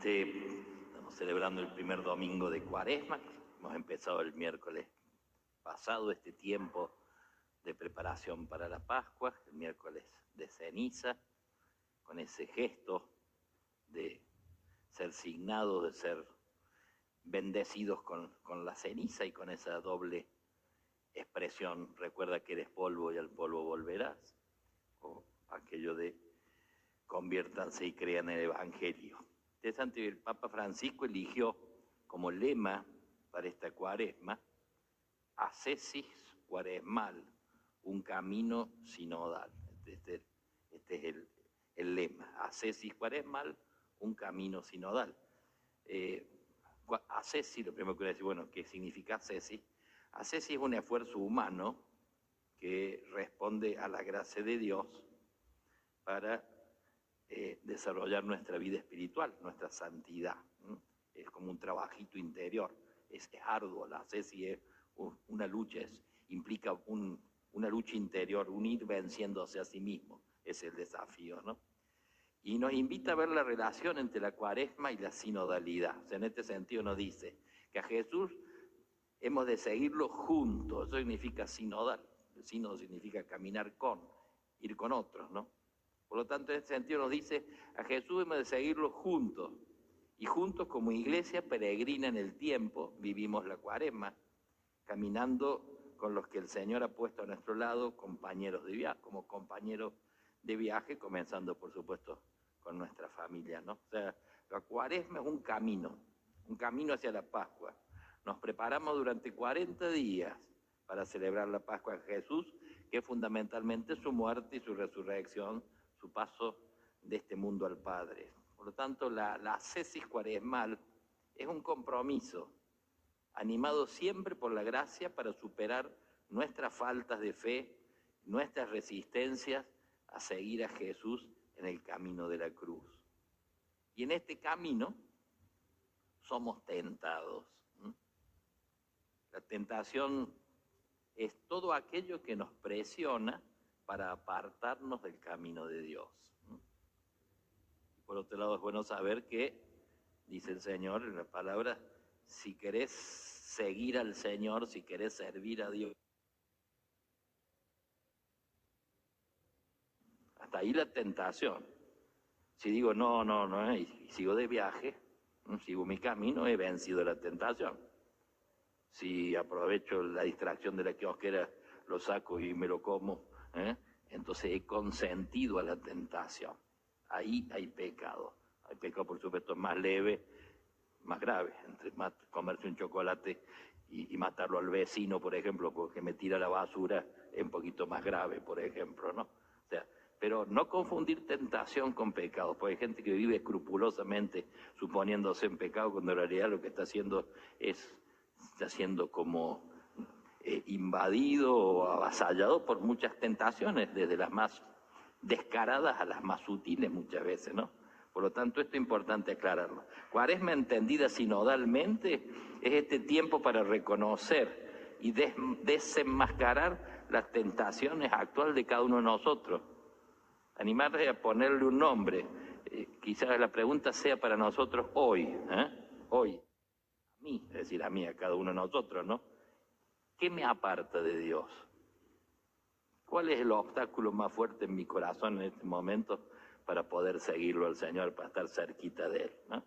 Estamos celebrando el primer domingo de Cuaresma. Hemos empezado el miércoles pasado este tiempo de preparación para la Pascua, el miércoles de ceniza, con ese gesto de ser signados, de ser bendecidos con la ceniza y con esa doble expresión: recuerda que eres polvo y al polvo volverás, o aquello de conviértanse y crean en el Evangelio. Interesante, el Papa Francisco eligió como lema para esta Cuaresma: ascesis cuaresmal, un camino sinodal. Este es el lema: ascesis cuaresmal, un camino sinodal. Ascesis, lo primero que voy a decir, bueno, ¿qué significa ascesis? Ascesis es un esfuerzo humano que responde a la gracia de Dios para desarrollar nuestra vida espiritual, nuestra santidad. Es como un trabajito interior, es arduo. La ascesis es una lucha, implica una lucha interior, un ir venciéndose a sí mismo, es el desafío, ¿no? Y nos invita a ver la relación entre la Cuaresma y la sinodalidad. O sea, en este sentido nos dice que a Jesús hemos de seguirlo juntos. Eso significa sinodal. El sínodo significa caminar con, ir con otros, ¿no? Por lo tanto, en este sentido nos dice, a Jesús hemos de seguirlo juntos. Y juntos como iglesia peregrina en el tiempo, vivimos la Cuaresma, caminando con los que el Señor ha puesto a nuestro lado, compañeros de viaje, como compañeros de viaje, comenzando por supuesto con nuestra familia, ¿no? O sea, la Cuaresma es un camino hacia la Pascua. Nos preparamos durante 40 días para celebrar la Pascua de Jesús, que es fundamentalmente su muerte y su resurrección, su paso de este mundo al Padre. Por lo tanto, la ascesis cuaresmal es un compromiso, animado siempre por la gracia para superar nuestras faltas de fe, nuestras resistencias a seguir a Jesús en el camino de la cruz. Y en este camino somos tentados. La tentación es todo aquello que nos presiona para apartarnos del camino de Dios. Por otro lado, es bueno saber que, dice el Señor en la palabra, si querés seguir al Señor, si querés servir a Dios, hasta ahí la tentación. Si digo no, y sigo de viaje, sigo mi camino, he vencido la tentación. Si aprovecho la distracción de la kiosquera, lo saco y me lo como, entonces he consentido a la tentación. Ahí hay pecado. Hay pecado, por supuesto, más leve, más grave. Entre comerse un chocolate y matarlo al vecino, por ejemplo, porque me tira la basura, es un poquito más grave, por ejemplo, ¿no? O sea, pero no confundir tentación con pecado, porque hay gente que vive escrupulosamente suponiéndose en pecado, cuando en realidad lo que está haciendo está siendo como invadido o avasallado por muchas tentaciones, desde las más descaradas a las más sutiles muchas veces, ¿no? Por lo tanto, esto es importante aclararlo. Cuaresma entendida sinodalmente es este tiempo para reconocer y desenmascarar las tentaciones actuales de cada uno de nosotros. Animarle a ponerle un nombre. Quizás la pregunta sea para nosotros hoy, hoy, a mí, es decir, a mí, a cada uno de nosotros, ¿no? ¿Qué me aparta de Dios? ¿Cuál es el obstáculo más fuerte en mi corazón en este momento para poder seguirlo al Señor, para estar cerquita de Él, ¿no?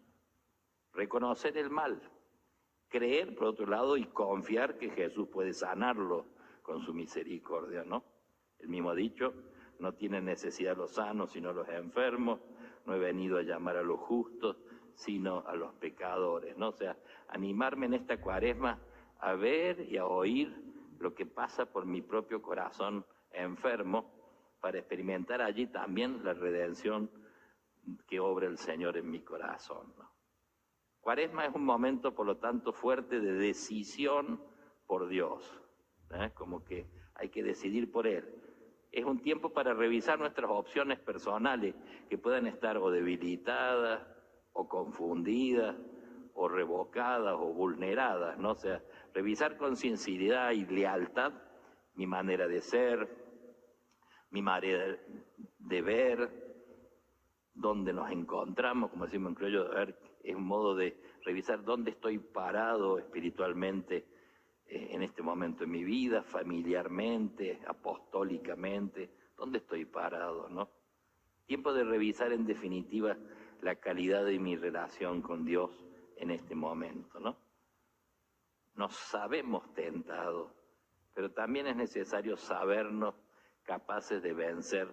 Reconocer el mal, creer, por otro lado, y confiar que Jesús puede sanarlo con su misericordia, ¿no? El mismo ha dicho, no tienen necesidad los sanos, sino los enfermos. No he venido a llamar a los justos, sino a los pecadores, ¿no? O sea, animarme en esta Cuaresma a ver y a oír lo que pasa por mi propio corazón enfermo, para experimentar allí también la redención que obra el Señor en mi corazón, ¿no? Cuaresma es un momento, por lo tanto, fuerte de decisión por Dios, como que hay que decidir por Él. Es un tiempo para revisar nuestras opciones personales, que puedan estar o debilitadas, o confundidas, o revocadas, o vulneradas, ¿no? O sea, revisar con sinceridad y lealtad mi manera de ser, mi manera de ver, dónde nos encontramos, como decimos en criollo, a ver, es un modo de revisar dónde estoy parado espiritualmente en este momento en mi vida, familiarmente, apostólicamente, dónde estoy parado, ¿no? Tiempo de revisar en definitiva la calidad de mi relación con Dios en este momento, ¿no? Nos sabemos tentados, pero también es necesario sabernos capaces de vencer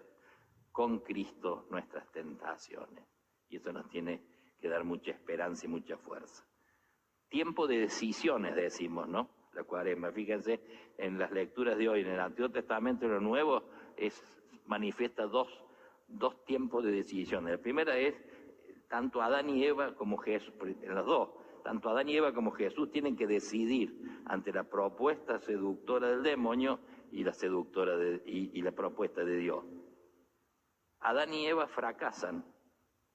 con Cristo nuestras tentaciones. Y eso nos tiene que dar mucha esperanza y mucha fuerza. Tiempo de decisiones, decimos, ¿no? La Cuaresma. Fíjense, en las lecturas de hoy, en el Antiguo Testamento y en lo Nuevo, manifiesta dos tiempos de decisiones. La primera es, tanto Adán y Eva como Jesús, en las dos, tanto Adán y Eva como Jesús tienen que decidir ante la propuesta seductora del demonio y la propuesta de Dios. Adán y Eva fracasan,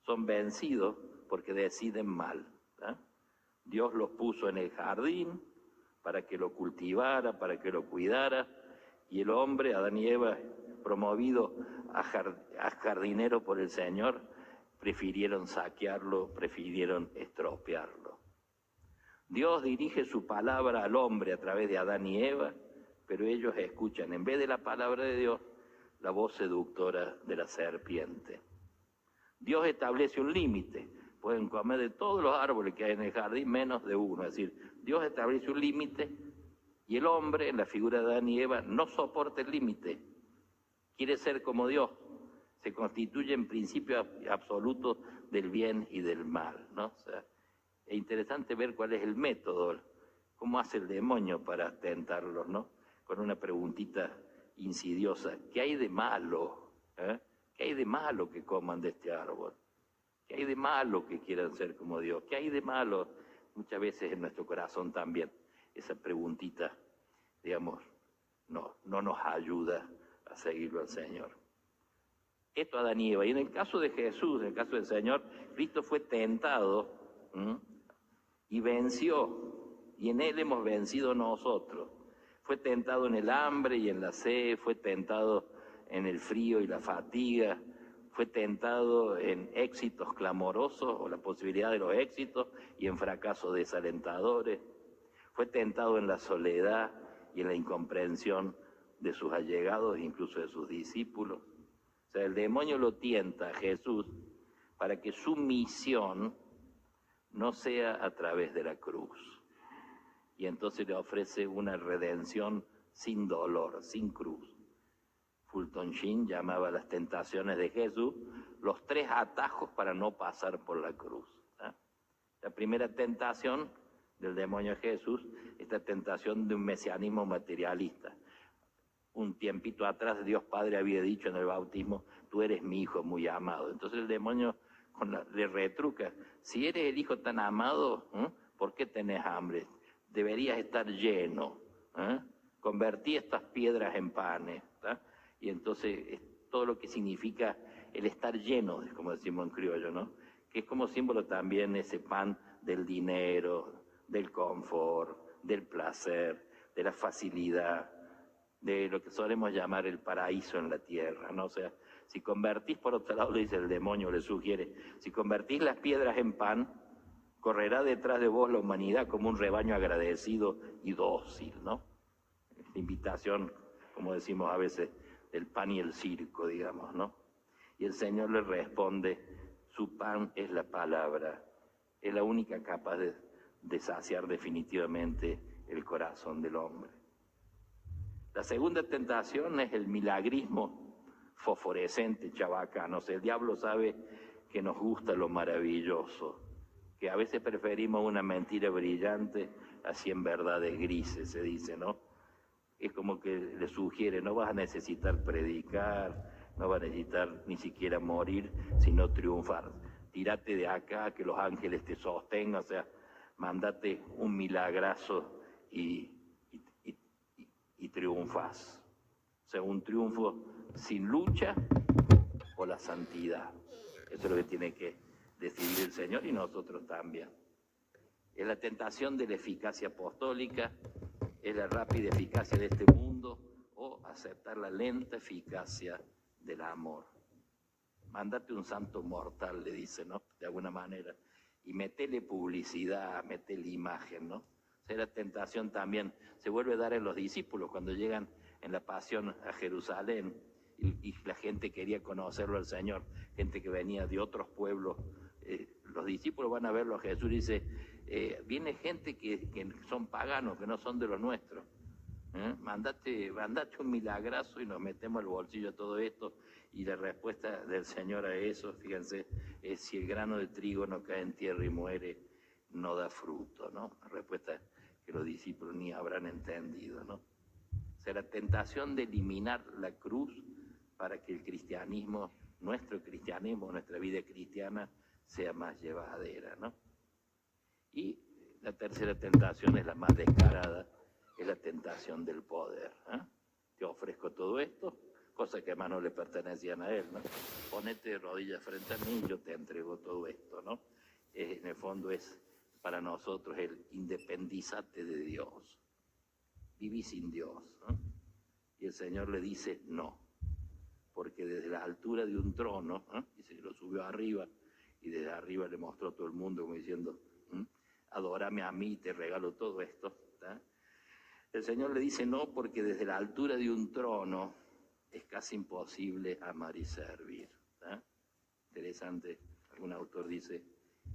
son vencidos porque deciden mal. Dios los puso en el jardín para que lo cultivara, para que lo cuidara, y el hombre, Adán y Eva, promovido a jardinero por el Señor, prefirieron saquearlo, prefirieron estropearlo. Dios dirige su palabra al hombre a través de Adán y Eva, pero ellos escuchan, en vez de la palabra de Dios, la voz seductora de la serpiente. Dios establece un límite. Pueden comer de todos los árboles que hay en el jardín, menos de uno. Es decir, Dios establece un límite y el hombre, en la figura de Adán y Eva, no soporta el límite. Quiere ser como Dios. Se constituye en principio absoluto del bien y del mal, ¿no? O sea, es interesante ver cuál es el método, cómo hace el demonio para tentarlos, ¿no? Con una preguntita insidiosa. ¿Qué hay de malo? ¿Qué hay de malo que coman de este árbol? ¿Qué hay de malo que quieran ser como Dios? ¿Qué hay de malo? Muchas veces en nuestro corazón también esa preguntita, digamos, no nos ayuda a seguirlo al Señor. Esto Adán y Eva. Y en el caso de Jesús, en el caso del Señor, Cristo fue tentado y venció. Y en Él hemos vencido nosotros. Fue tentado en el hambre y en la sed, fue tentado en el frío y la fatiga, fue tentado en éxitos clamorosos o la posibilidad de los éxitos y en fracasos desalentadores. Fue tentado en la soledad y en la incomprensión de sus allegados, incluso de sus discípulos. O sea, el demonio lo tienta a Jesús para que su misión no sea a través de la cruz. Y entonces le ofrece una redención sin dolor, sin cruz. Fulton Sheen llamaba las tentaciones de Jesús los 3 atajos para no pasar por la cruz. La primera tentación del demonio de Jesús, esta tentación de un mesianismo materialista. Un tiempito atrás Dios Padre había dicho en el bautismo, tú eres mi hijo muy amado. Entonces el demonio le retruca, si eres el hijo tan amado, ¿por qué tenés hambre? Deberías estar lleno. Convertí estas piedras en panes. Y entonces todo lo que significa el estar lleno, como decimos en criollo, ¿no? Que es como símbolo también ese pan del dinero, del confort, del placer, de la facilidad, de lo que solemos llamar el paraíso en la tierra, ¿no? O sea, si convertís, por otro lado, le dice el demonio, le sugiere, si convertís las piedras en pan, correrá detrás de vos la humanidad como un rebaño agradecido y dócil, ¿no? La invitación, como decimos a veces, del pan y el circo, digamos, ¿no? Y el Señor le responde, su pan es la palabra, es la única capaz de saciar definitivamente el corazón del hombre. La segunda tentación es el milagrismo fosforescente, chabacano. O sea, el diablo sabe que nos gusta lo maravilloso, que a veces preferimos una mentira brillante a 100 verdades grises, se dice, ¿no? Es como que le sugiere, no vas a necesitar predicar, no vas a necesitar ni siquiera morir, sino triunfar. Tírate de acá, que los ángeles te sostengan, o sea, mándate un milagrazo y triunfas. O sea, un triunfo sin lucha o la santidad. Eso es lo que tiene que decidir el Señor y nosotros también. Es la tentación de la eficacia apostólica, es la rápida eficacia de este mundo o aceptar la lenta eficacia del amor. Mándate un santo mortal, le dice, ¿no? De alguna manera. Y metele publicidad, metele imagen, ¿no? O sea, la tentación también se vuelve a dar en los discípulos cuando llegan en la pasión a Jerusalén y la gente quería conocerlo al Señor, gente que venía de otros pueblos. Los discípulos van a verlo a Jesús y dice, viene gente que son paganos, que no son de los nuestros. Mandate un milagrazo y nos metemos al bolsillo a todo esto. Y la respuesta del Señor a eso, fíjense, es: si el grano de trigo no cae en tierra y muere, no da fruto, ¿no? La respuesta que los discípulos ni habrán entendido, ¿no? O sea, la tentación de eliminar la cruz para que el cristianismo, nuestra vida cristiana, sea más llevadera, ¿no? Y la tercera tentación es la más descarada, es la tentación del poder. Te ofrezco todo esto, cosas que además no le pertenecían a él, ¿no? Ponete de rodillas frente a mí y yo te entrego todo esto, ¿no? En el fondo es para nosotros el independizate de Dios. Viví sin Dios, ¿no? Y el Señor le dice no, porque desde la altura de un trono, y se lo subió arriba, y desde arriba le mostró a todo el mundo como diciendo, adórame a mí y te regalo todo esto, ¿tá? El Señor le dice no, porque desde la altura de un trono es casi imposible amar y servir, ¿tá? Interesante, algún autor dice,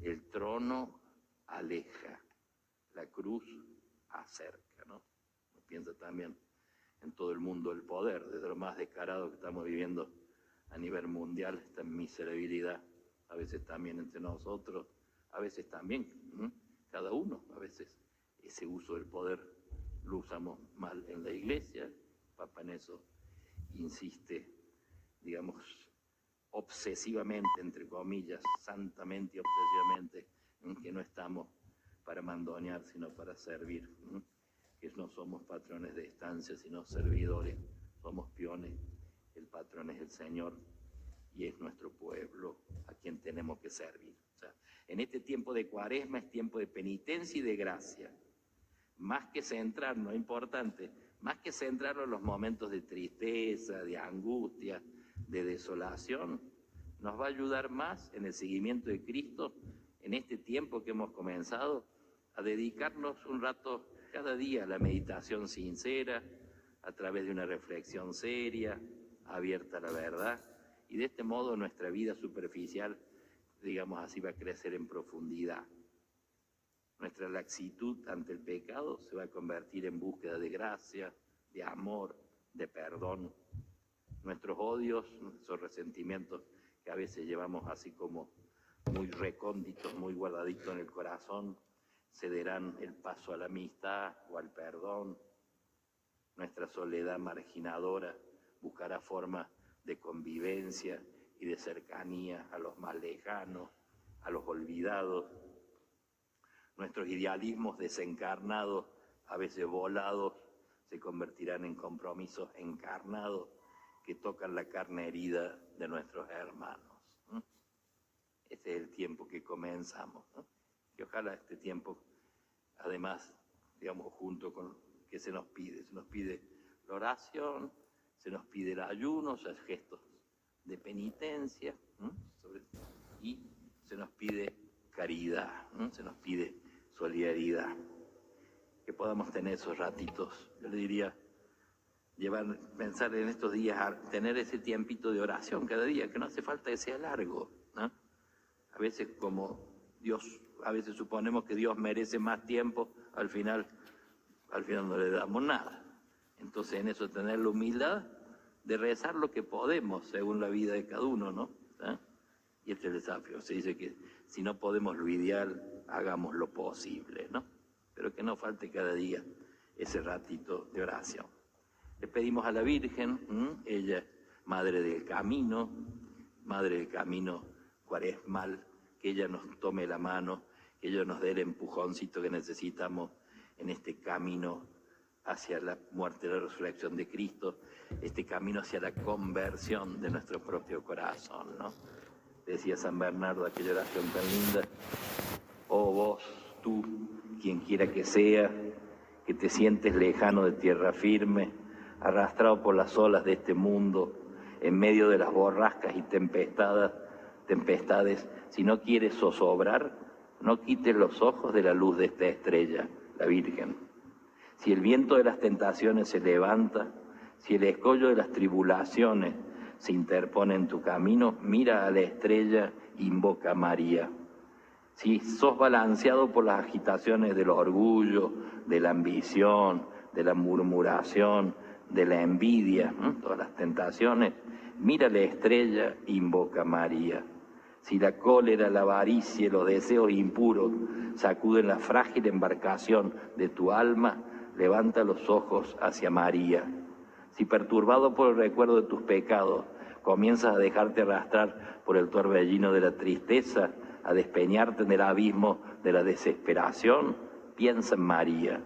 el trono aleja, la cruz acerca, ¿no? Uno piensa también en todo el mundo el poder, desde lo más descarado que estamos viviendo a nivel mundial, esta miserabilidad, a veces también entre nosotros, a veces también, cada uno, a veces ese uso del poder lo usamos mal en la iglesia. Papa en eso insiste, digamos, obsesivamente, entre comillas, santamente y obsesivamente, en que no estamos para mandonear, sino para servir, que no somos patrones de estancia, sino servidores, somos peones, el patrón es el Señor y es nuestro pueblo a quien tenemos que servir. O sea, en este tiempo de Cuaresma es tiempo de penitencia y de gracia. Más que centrarnos, importante, más que centrarnos en los momentos de tristeza, de angustia, de desolación, nos va a ayudar más en el seguimiento de Cristo, en este tiempo que hemos comenzado, a dedicarnos un rato cada día a la meditación sincera, a través de una reflexión seria, abierta a la verdad, y de este modo nuestra vida superficial, digamos así, va a crecer en profundidad. Nuestra laxitud ante el pecado se va a convertir en búsqueda de gracia, de amor, de perdón. Nuestros odios, nuestros resentimientos que a veces llevamos así como muy recónditos, muy guardaditos en el corazón, cederán el paso a la amistad o al perdón. Nuestra soledad marginadora buscará formas de convivencia y de cercanía a los más lejanos, a los olvidados. Nuestros idealismos desencarnados, a veces volados, se convertirán en compromisos encarnados que tocan la carne herida de nuestros hermanos. Este es el tiempo que comenzamos, ¿no? Y ojalá este tiempo, además, digamos, junto con que se nos pide la oración, se nos pide el ayuno, o sea, gestos de penitencia, y se nos pide caridad, se nos pide solidaridad. Que podamos tener esos ratitos, yo le diría, pensar en estos días, a tener ese tiempito de oración cada día, que no hace falta que sea largo, ¿no? A veces a veces suponemos que Dios merece más tiempo, al final no le damos nada. Entonces en eso tener la humildad de rezar lo que podemos según la vida de cada uno, ¿no? Y este es el desafío. Se dice que si no podemos lo ideal, hagamos lo posible, ¿no? Pero que no falte cada día ese ratito de oración. Le pedimos a la Virgen, ella, madre del camino cuaresmal, que ella nos tome la mano, que ella nos dé el empujoncito que necesitamos en este camino hacia la muerte y la resurrección de Cristo, este camino hacia la conversión de nuestro propio corazón, ¿no? Decía San Bernardo aquella oración tan linda: oh vos, tú, quien quiera que sea, que te sientes lejano de tierra firme, arrastrado por las olas de este mundo, en medio de las borrascas y tempestades, si no quieres zozobrar, no quites los ojos de la luz de esta estrella, la Virgen. Si el viento de las tentaciones se levanta, si el escollo de las tribulaciones se interpone en tu camino, mira a la estrella, invoca a María. Si sos balanceado por las agitaciones del orgullo, de la ambición, de la murmuración, de la envidia, todas las tentaciones, mira a la estrella, invoca a María. Si la cólera, la avaricia y los deseos impuros sacuden la frágil embarcación de tu alma, levanta los ojos hacia María. Si perturbado por el recuerdo de tus pecados, comienzas a dejarte arrastrar por el torbellino de la tristeza, a despeñarte en el abismo de la desesperación, piensa en María.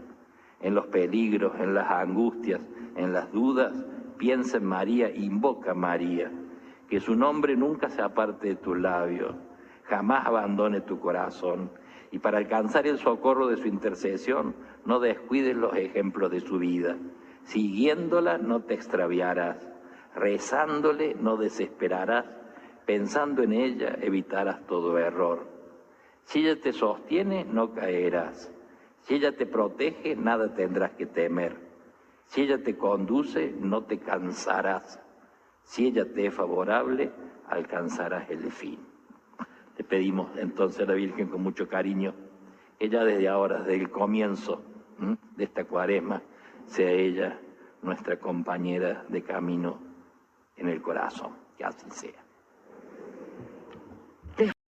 En los peligros, en las angustias, en las dudas, piensa en María, invoca a María. Que su nombre nunca se aparte de tus labios, jamás abandone tu corazón. Y para alcanzar el socorro de su intercesión, no descuides los ejemplos de su vida. Siguiéndola no te extraviarás, rezándole no desesperarás, pensando en ella evitarás todo error. Si ella te sostiene, no caerás. Si ella te protege, nada tendrás que temer. Si ella te conduce, no te cansarás. Si ella te es favorable, alcanzarás el fin. Le pedimos entonces a la Virgen con mucho cariño que ya desde ahora, desde el comienzo de esta Cuaresma, sea ella nuestra compañera de camino en el corazón. Que así sea.